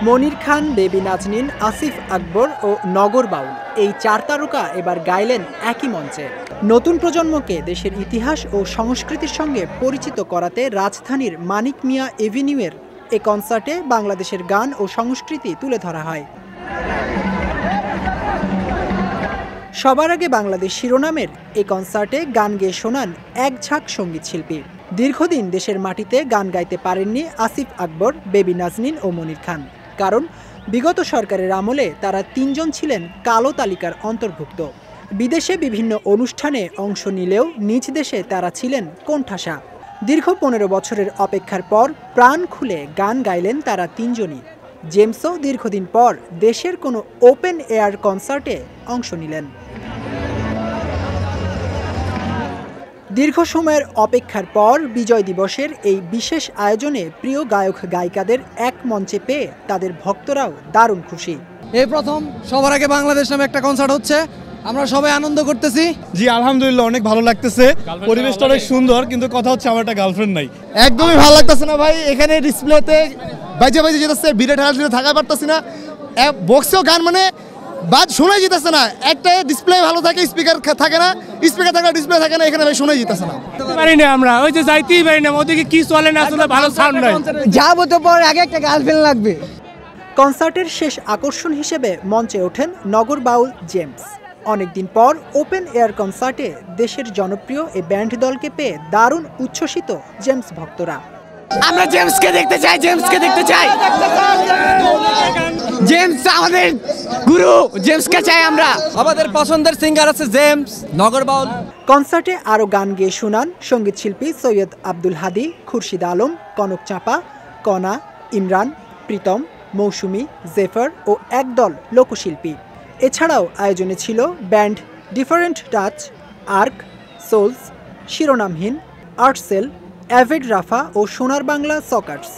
Monir Khan, baby Naznin, Asif Akbar ও নগর বাউল এই চার তারকা এবার গাইলেন একই মঞ্চে। নতুন প্রজন্মকে দেশের ইতিহাস ও সংস্কৃতির সঙ্গে পরিচিত করাতে রাজধানীর মানিক মিয়া এভিনিউয়ের এ কনসার্টে বাংলাদেশের গান ও সংস্কৃতি তুলে ধরা হয়। সবার আগে বাংলাদেশ শিরোনামের এই কনসার্টে গান গেয়ে শোনান এক ঝাঁক সঙ্গীত শিল্পী। দীর্ঘদিন দেশের মাটিতে গান গাইতে পারেননি আসিফ আকবর, বেবি নাজনীন ও মনির খান। কারণ বিগত সরকারের আমলে তারা তিনজন ছিলেন কালো তালিকার অন্তর্ভুক্ত। বিদেশে বিভিন্ন অনুষ্ঠানে অংশ নিলেও নিজ দেশে তারা ছিলেন কোণঠাসা। দীর্ঘ 15 বছরের অপেক্ষার পর প্রাণ খুলে গান গাইলেন তারা তিনজনই। জেমসও দীর্ঘদিন পর দেশের কোনো ওপেন এয়ার কনসার্টে অংশ নিলেন। দীর্ঘ সময়ের অপেক্ষার পর বিজয় দিবসের এই বিশেষ আয়োজনে প্রিয় গায়ক গায়িকাদের এক মঞ্চে পেয়ে তাদের ভক্তরাও দারুণ খুশি। এই প্রথম সবার আগে বাংলাদেশ নামে একটা কনসার্ট হচ্ছে, আমরা সবাই আনন্দ করতেছি। জি আলহামদুলিল্লাহ, অনেক ভালো লাগতেছে, পরিবেশটা অনেক সুন্দর, কিন্তু কথা হচ্ছে আমার একটা গার্লফ্রেন্ড নাই। একদমই ভালো লাগতেছে না ভাই, এখানে ডিসপ্লেতে বাজে বাজে যেতেছে, ভিড়ে ঢালা থাকা পারতেছি না, বক্সেও গান মানে বাজ শোনাই যেতেছে না। একটা ডিসপ্লে ভালো থাকে, স্পিকার থাকে না, স্পিকার থাকলে ডিসপ্লে থাকে না, এখানে ভাই শোনাই যেতেছে না। পারি না আমরা, ওই যে যাইতেই পারি না, ওদিকে কি চলে না চলে ভালো সাউন্ড নাই। যাবো তো পর আগে একটা গার্লফ্রেন্ড লাগবে। কনসার্টের শেষ আকর্ষণ হিসেবে মঞ্চে ওঠেন নগর বাউল জেমস। অনেকদিন পর ওপেন এয়ার কনসার্টে দেশের জনপ্রিয় এই ব্যান্ড দলকে পেয়ে দারুণ উচ্ছ্বসিত জেমস ভক্তরা। আমরা জেমসকে দেখতে চাই, জেমসকে দেখতে চাই। জেমস আমাদের গুরু, জেমসকে চাই আমরা। আমাদের পছন্দের সিঙ্গার আছে জেমস, নগর বাউল। কনসার্টে আরও গান গেয়ে শোনান সঙ্গীত শিল্পী সৈয়দ আব্দুল হাদি, খুরশিদ আলম, কনক চাঁপা, কণা, ইমরান, প্রীতম, মৌসুমী, জেফার ও একদল লোকশিল্পী। এছাড়াও আয়োজনে ছিল band Different Touch, Ark, Souls, Shironamhin, Artcell, Avoid Rafa ও সোনার বাংলা সকার্স।